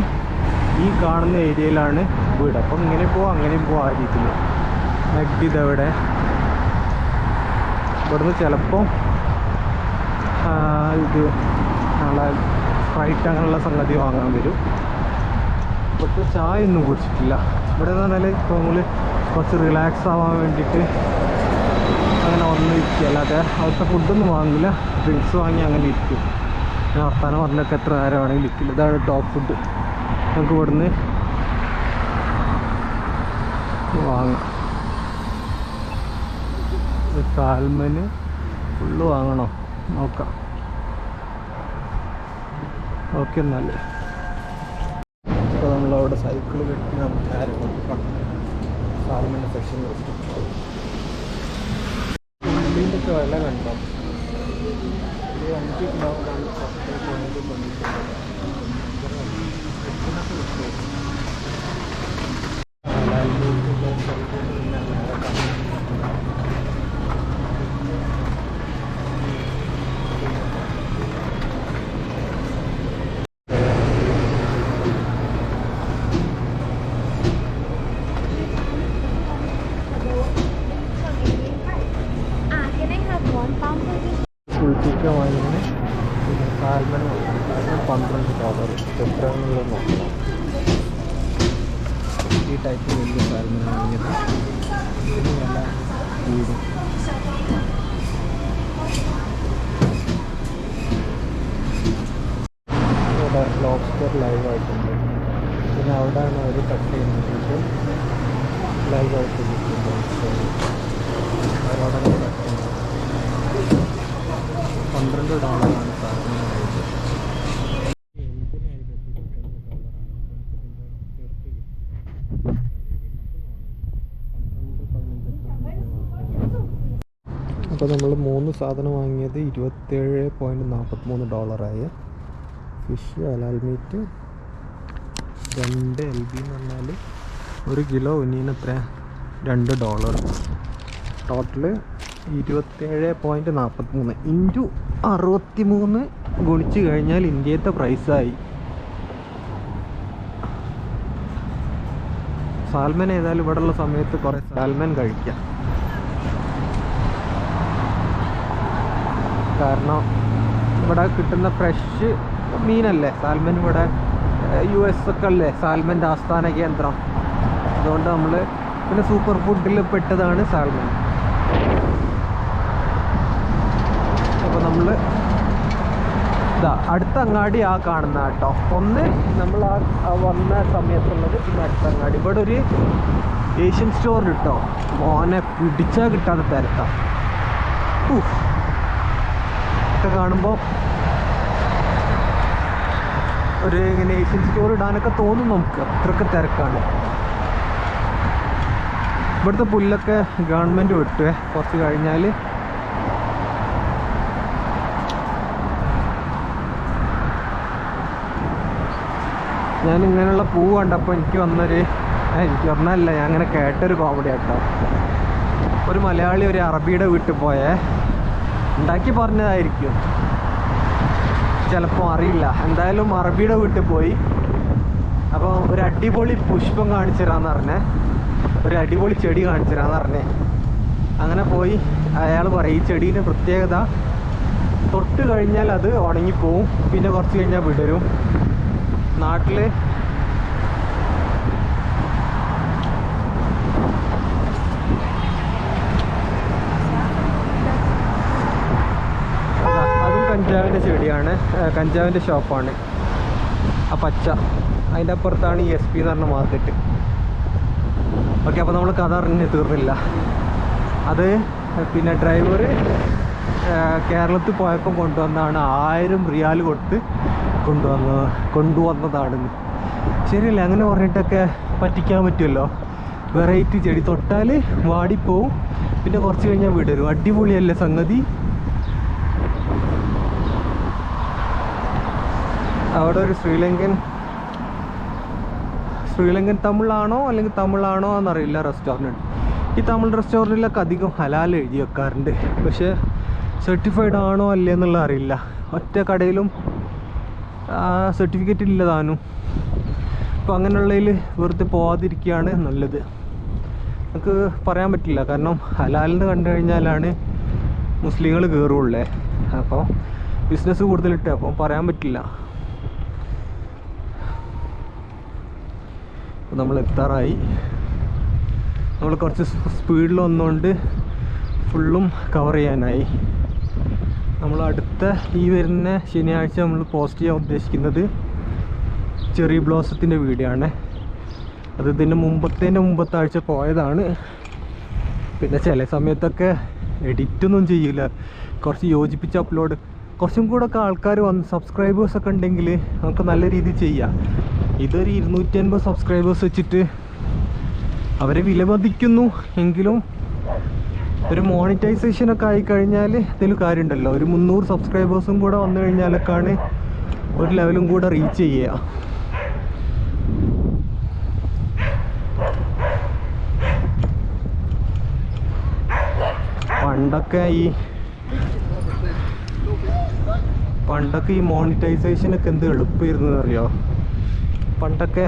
Speaker 1: ഈ കാണുന്ന ഏരിയയിലാണ് വീട്. അപ്പം ഇങ്ങനെ പോവാം അങ്ങനെയും പോവാം. ആ രീതിയിൽ മഗ്‌രിബ് അവിടെ ഇവിടുന്ന് ചിലപ്പോൾ ഇത് നമ്മളെ സ്പ്രൈറ്റ് അങ്ങനെയുള്ള സംഗതി വാങ്ങാൻ വരും. ഇവിടുത്തെ ചായ ഒന്നും കുടിച്ചിട്ടില്ല. ഇവിടെ എന്ന് പറഞ്ഞാൽ ഇപ്പോൾ നമ്മൾ കുറച്ച് റിലാക്സ് ആവാൻ വേണ്ടിയിട്ട് അങ്ങനെ വന്ന് ഇരിക്കുക, അല്ലാതെ അവിടുത്തെ ഫുഡൊന്നും വാങ്ങില്ല. ഡ്രിങ്ക്സ് വാങ്ങി അങ്ങനെ ഇരിക്കും. ഞാൻ വർത്താനം പറഞ്ഞൊക്കെ എത്ര നേരം വേണമെങ്കിലും ഇരിക്കില്ല. ഇതാണ് ടോപ്പ് ഫുഡ്. നമുക്ക് ഇവിടുന്ന് വാങ്ങാം. സാൽമന് ഫുള്ള് വാങ്ങണോ നോക്കാം. ഓക്കെ എന്നാൽ ഇപ്പോൾ നമ്മളവിടെ സൈക്കിൾ കെട്ടി നമുക്ക് നേരെ കൊടുക്കാം. സാൽമൻ്റെ സെക്ഷൻ ഉള്ളിൻ്റെ ഒക്കെ വില കണ്ടോ? ഒരു 5 കിലോഗ്രാം 10.95. ഫുൾ ചിക്കൻ വാങ്ങിന്, പിന്നെ സാൽമൺ വാങ്ങി. സാൽമൺ $12 എത്രയാണെന്നുള്ളത് നോക്കണം. ഈ ടൈപ്പ് വലിയ സാൽമൺ വാങ്ങിയത് ഇതിന് വില കൂടും. ഇവിടെ ലോബ്സ്റ്റർ ലൈവ് ആയിട്ടുണ്ട്. പിന്നെ അവിടെയാണ് അവർ കട്ട് ചെയ്യുന്നത് ലൈവായിട്ട് കിട്ടുന്നത്. അവരോടാണ് കട്ട് ചെയ്യുന്നത്. $12 സാധനം. അപ്പോൾ നമ്മൾ 3 സാധനം വാങ്ങിയത് $27.43 ഫിഷ് ഹലാൽ മീറ്റ് 2 LB എന്ന് പറഞ്ഞാൽ 1 കിലോ ഒന്നിന് എത്ര $2. ടോട്ടല് 27.43 ഇൻറ്റു 63 ഗുണിച്ച് കഴിഞ്ഞാൽ ഇന്ത്യത്തെ പ്രൈസായി. സാൽമൻ ഏതായാലും ഇവിടെ ഉള്ള സമയത്ത് കുറേ സാൽമൻ കഴിക്കാം. കാരണം ഇവിടെ കിട്ടുന്ന ഫ്രഷ് മീനല്ലേ സാൽമൻ. ഇവിടെ US ഒക്കെ അല്ലേ സാൽമൻ്റെ ആസ്ഥാന കേന്ദ്രം. അതുകൊണ്ട് നമ്മൾ പിന്നെ സൂപ്പർ ഫുഡിൽ പെട്ടതാണ് സാൽമൺ. അപ്പോൾ നമ്മൾ ഇതാ അടുത്ത അങ്ങാടി ആ കാണുന്ന കേട്ടോ. ഒന്ന് നമ്മൾ ആ വന്ന സമയത്തുള്ളത്, പിന്നെ അടുത്ത അങ്ങാടി. ഇവിടെ ഒരു ഏഷ്യൻ സ്റ്റോർ കിട്ടോ. മോനെ പിടിച്ചാൽ കിട്ടാതെ തിരക്കാം. ഒക്കെ കാണുമ്പോൾ ഒരു ഇങ്ങനെ ഏഷ്യൻ സ്റ്റോർ ഇടാനൊക്കെ തോന്നും നമുക്ക്. അത്രയ്ക്ക് തിരക്കാണ്. ഇവിടുത്തെ പുല്ലൊക്കെ ഗവൺമെൻറ് വിട്ടുവേ കുറച്ച് കഴിഞ്ഞാൽ. ഞാൻ ഇങ്ങനെയുള്ള പൂ കണ്ടപ്പോൾ എനിക്ക് പറഞ്ഞല്ല, ഞാൻ അങ്ങനെ കേട്ടൊരു കോമഡി ആട്ടോ. ഒരു മലയാളി ഒരു അറബിയുടെ വീട്ടിൽ പോയേ, ഉണ്ടാക്കി പറഞ്ഞതായിരിക്കും ചിലപ്പോൾ, അറിയില്ല. എന്തായാലും അറബിയുടെ വീട്ടിൽ പോയി. അപ്പോൾ ഒരു അടിപൊളി പുഷ്പം കാണിച്ചു തരാമെന്ന് പറഞ്ഞേ, ഒരു അടിപൊളി ചെടി കാണിച്ചു തരാമെന്ന് പറഞ്ഞേ. അങ്ങനെ പോയി. അയാൾ പറയും ഈ ചെടീൻ്റെ പ്രത്യേകത തൊട്ട് കഴിഞ്ഞാൽ അത് ഉണങ്ങിപ്പോവും, പിന്നെ കുറച്ച് കഴിഞ്ഞാൽ വിടരും. നാട്ടിൽ അതും കഞ്ചാവിൻ്റെ ചെടിയാണ്, കഞ്ചാവിൻ്റെ ഷോപ്പാണ്. ആ പച്ച അതിൻ്റെ അപ്പുറത്താണ് ഈ SP എന്ന് പറഞ്ഞ മാർക്കറ്റ്. ഓക്കെ, അപ്പോൾ നമ്മൾ കഥ അറിഞ്ഞ് തീർന്നില്ല. അത് പിന്നെ ഡ്രൈവർ കേരളത്തിൽ പോയപ്പോൾ കൊണ്ടുവന്നതാണ്, 1000 റിയാൽ കൊടുത്ത് കൊണ്ടുവന്നതാണെന്ന്. ശരിയല്ലേ? അങ്ങനെ പറഞ്ഞിട്ടൊക്കെ പറ്റിക്കാൻ പറ്റുമല്ലോ. വെറൈറ്റി ചെടി തൊട്ടാൽ വാടിപ്പോവും, പിന്നെ കുറച്ച് കഴിഞ്ഞാൽ വിടരും. അടിപൊളിയല്ലേ സംഗതി? അവിടെ ഒരു ശ്രീലങ്കൻ തമിഴാണോ അല്ലെങ്കിൽ തമിഴാണോ എന്നറിയില്ല റെസ്റ്റോറൻറ്റ്. ഈ തമിഴ് റെസ്റ്റോറൻറ്റിലൊക്കെ അധികം ഹലാൽ എഴുതി വെക്കാറുണ്ട്, പക്ഷേ സർട്ടിഫൈഡ് ആണോ അല്ലേ എന്നുള്ള അറിയില്ല. ഒറ്റ കടയിലും സർട്ടിഫിക്കറ്റ് ഇല്ല താനും. അപ്പോൾ അങ്ങനെയുള്ളതിൽ വെറുതെ പോവാതിരിക്കുകയാണ് നല്ലത്. നമുക്ക് പറയാൻ പറ്റില്ല, കാരണം ഹലാലിന് കണ്ടു കഴിഞ്ഞാലാണ് മുസ്ലിങ്ങൾ കയറുള്ളേ. അപ്പോൾ ബിസിനസ് കൂടുതലിട്ട് അപ്പോൾ പറയാൻ പറ്റില്ല. നമ്മൾ എത്താറായി. നമ്മൾ കുറച്ച് സ്പീഡിൽ വന്നുകൊണ്ട് ഫുള്ളും കവർ ചെയ്യാനായി. നമ്മൾ അടുത്ത ഈ വരുന്ന ശനിയാഴ്ച നമ്മൾ പോസ്റ്റ് ചെയ്യാൻ ഉദ്ദേശിക്കുന്നത് ചെറി ബ്ലോസത്തിൻ്റെ വീഡിയോ ആണ്. അത് ഇതിൻ്റെ മുമ്പത്തെ ആഴ്ച പോയതാണ്. പിന്നെ ചില സമയത്തൊക്കെ എഡിറ്റൊന്നും ചെയ്യില്ല, കുറച്ച് യോജിപ്പിച്ച് അപ്ലോഡ്. കുറച്ചും കൂടെ ഒക്കെ ആൾക്കാർ വന്ന് സബ്സ്ക്രൈബേഴ്സൊക്കെ ഉണ്ടെങ്കിൽ നമുക്ക് നല്ല രീതിയിൽ ചെയ്യാം. ഇതൊരു 250 സബ്സ്ക്രൈബേഴ്സ് വെച്ചിട്ട് അവരെ വിലമതിക്കുന്നു എങ്കിലും ഒരു മോണിറ്റൈസേഷനൊക്കെ ആയിക്കഴിഞ്ഞാൽ ഇതിൽ കാര്യമുണ്ടല്ലോ. ഒരു 300 സബ്സ്ക്രൈബേഴ്സും കൂടെ വന്നു കഴിഞ്ഞാലൊക്കെയാണ് ഒരു ലെവലും കൂടെ റീച്ച് ചെയ്യുക. പണ്ടൊക്കെ ഈ മോണിറ്റൈസേഷനൊക്കെ എന്ത് എളുപ്പമായിരുന്നെന്ന് അറിയോ? പണ്ടൊക്കെ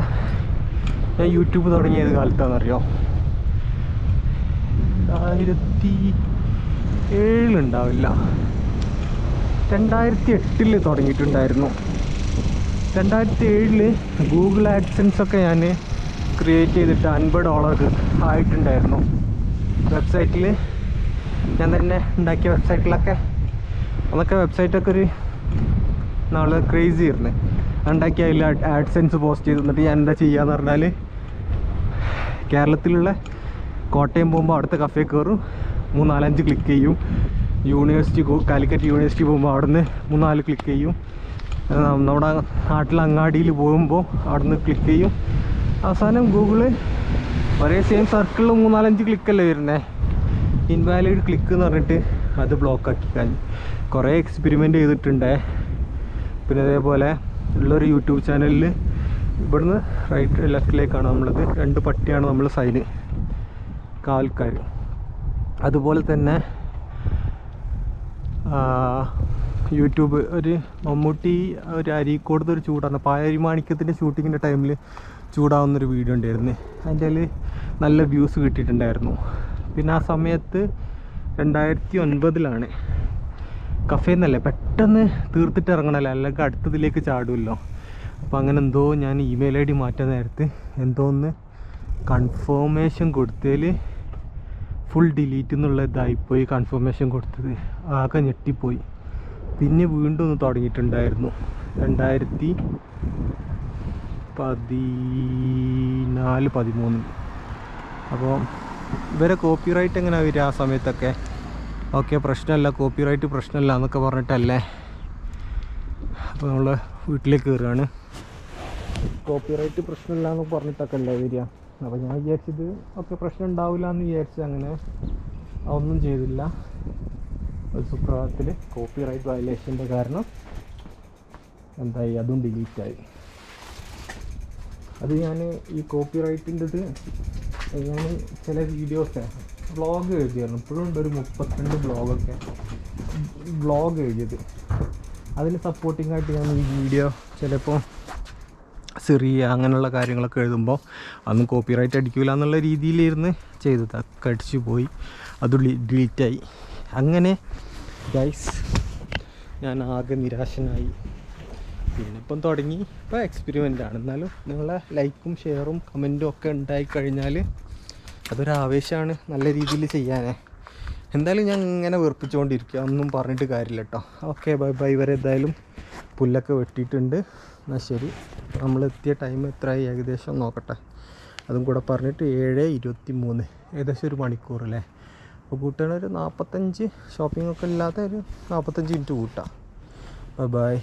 Speaker 1: ഞാൻ യൂട്യൂബ് തുടങ്ങിയത് കാലത്താണെന്നറിയോ? 2007 ഉണ്ടാവില്ല, 2008 തുടങ്ങിയിട്ടുണ്ടായിരുന്നു. 2007 ഗൂഗിൾ ആഡ്സെൻസ് ഒക്കെ ഞാൻ ക്രിയേറ്റ് ചെയ്തിട്ട് $50 ആയിട്ടുണ്ടായിരുന്നു. വെബ്സൈറ്റിൽ ഞാൻ തന്നെ ഉണ്ടാക്കിയ വെബ്സൈറ്റിലൊക്കെ. അതൊക്കെ വെബ്സൈറ്റൊക്കെ ഒരു നാളെ ക്രേസി ആയിരുന്നു. ഉണ്ടാക്കി അതിൽ ആഡ്സെൻസ് പോസ്റ്റ് ചെയ്ത് എന്നിട്ട് ഞാൻ എന്താ ചെയ്യാന്ന് പറഞ്ഞാൽ, കേരളത്തിലുള്ള കോട്ടയം പോകുമ്പോൾ അവിടുത്തെ കഫേ കയറും, 3-4-5 ക്ലിക്ക് ചെയ്യും. കാലിക്കറ്റ് യൂണിവേഴ്സിറ്റി പോകുമ്പോൾ അവിടെ നിന്ന് 3-4 ക്ലിക്ക് ചെയ്യും. നമ്മുടെ നാട്ടിൽ അങ്ങാടിയിൽ പോകുമ്പോൾ അവിടെ നിന്ന് ക്ലിക്ക് ചെയ്യും. അവസാനം ഗൂഗിള് ഒരേ സെയിം സർക്കിളിൽ 3-4-5 ക്ലിക്കല്ലേ വരുന്നത്, ഇൻവാലിഡ് ക്ലിക്ക് എന്ന് പറഞ്ഞിട്ട് അത് ബ്ലോക്കാക്കി കഴിഞ്ഞു. കുറേ എക്സ്പെരിമെൻ്റ് ചെയ്തിട്ടുണ്ട്. പിന്നെ അതേപോലെ ഉള്ളൊരു യൂട്യൂബ് ചാനലിൽ ഇവിടുന്ന് ലെഫ്റ്റിലേക്കാണ് നമ്മളത്, 2 പട്ടിയാണ് നമ്മൾ സൈന്, കാവൽക്കാർ. അതുപോലെ തന്നെ യൂട്യൂബ് ഒരു മമ്മൂട്ടി ഒരു അരീക്കോടത്ത് ഒരു ചൂടാണ്, പായരിമാണിക്യത്തിൻ്റെ ഷൂട്ടിങ്ങിൻ്റെ ടൈമിൽ ചൂടാവുന്നൊരു വീഡിയോ ഉണ്ടായിരുന്നു. അതിൻ്റെ അതിൽ നല്ല വ്യൂസ് കിട്ടിയിട്ടുണ്ടായിരുന്നു. പിന്നെ ആ സമയത്ത് 2009 കഫേന്നല്ലേ പെട്ടെന്ന് തീർത്തിട്ട് ഇറങ്ങണമല്ലോ, അല്ലെങ്കിൽ അടുത്തതിലേക്ക് ചാടുമല്ലോ. അപ്പോൾ അങ്ങനെ എന്തോ ഞാൻ ഇമെയിൽ ID മാറ്റാൻ നേരത്ത് എന്തോ ഒന്ന് കൺഫേമേഷൻ കൊടുത്തതിൽ ഫുൾ ഡിലീറ്റ് എന്നുള്ള ഇതായിപ്പോയി. കൺഫർമേഷൻ കൊടുത്തത് ആകെ ഞെട്ടിപ്പോയി. പിന്നെ വീണ്ടും ഒന്ന് തുടങ്ങിയിട്ടുണ്ടായിരുന്നു 2014-13. അപ്പോൾ ഇവരെ കോപ്പിറൈറ്റ് എങ്ങനെ വരിക ആ സമയത്തൊക്കെ? ഓക്കെ, പ്രശ്നമല്ല, കോപ്പിറൈറ്റ് പ്രശ്നമല്ല എന്നൊക്കെ പറഞ്ഞിട്ടല്ലേ. അപ്പോൾ നമ്മൾ വീട്ടിലേക്ക് കയറുകയാണ്. കോപ്പിറൈറ്റ് പ്രശ്നമില്ല എന്ന് പറഞ്ഞിട്ടൊക്കെ അല്ലേ വരിക. അപ്പോൾ ഞാൻ വിചാരിച്ചത് ഓക്കെ പ്രശ്നം ഉണ്ടാവില്ല എന്ന് വിചാരിച്ച് അങ്ങനെ ഒന്നും ചെയ്തില്ല. ഒരു സുപ്രഭാതത്തിൽ കോപ്പിറൈറ്റ് വയലേഷൻ്റെ കാരണം എന്തായി, അതും ഡിലീറ്റായി. അത് ഞാൻ ഈ കോപ്പിറൈറ്റിൻ്റെത് ഞാൻ ചില വീഡിയോസ് വ്ളോഗ് എഴുതിയായിരുന്നു. ഇപ്പോഴും ഉണ്ട് ഒരു 32 വ്ളോഗ് എഴുതിയത്. അതിന് സപ്പോർട്ടിംഗ് ആയിട്ട് ഞാൻ ഈ വീഡിയോ ചിലപ്പോൾ സിറിയ അങ്ങനെയുള്ള കാര്യങ്ങളൊക്കെ എഴുതുമ്പോൾ അന്ന് കോപ്പിറൈറ്റ് അടിക്കില്ല എന്നുള്ള രീതിയിലിരുന്ന് ചെയ്തത്. ഒക്കെ അടിച്ചു പോയി, അത് ഡിലീറ്റായി. അങ്ങനെ ഗൈസ് ഞാൻ ആകെ നിരാശനായി. പിന്നെ ഇപ്പം തുടങ്ങി ഇപ്പോൾ എക്സ്പെരിമെൻ്റാണ്. എന്നാലും നിങ്ങളെ ലൈക്കും ഷെയറും കമൻറ്റും ഒക്കെ ഉണ്ടായിക്കഴിഞ്ഞാൽ അതൊരു ആവേശമാണ് നല്ല രീതിയിൽ ചെയ്യാനേ. എന്തായാലും ഞാൻ ഇങ്ങനെ വെറുപ്പിച്ചുകൊണ്ടിരിക്കുക, ഒന്നും പറഞ്ഞിട്ട് കാര്യമില്ല കേട്ടോ. Okay, bye bye. വരെ എന്തായാലും പുല്ലൊക്കെ വെട്ടിയിട്ടുണ്ട്. എന്നാൽ ശരി. നമ്മൾ എത്തിയ ടൈം എത്രയായി ഏകദേശം നോക്കട്ടെ, അതും കൂടെ പറഞ്ഞിട്ട് 7:23, ഏകദേശം ഒരു മണിക്കൂർ അല്ലേ. അപ്പോൾ കൂട്ടുകയാണ് ഒരു 45, ഷോപ്പിംഗ് ഒക്കെ ഇല്ലാതെ ഒരു 45 മിനിറ്റ് കൂട്ടാം. Bye bye.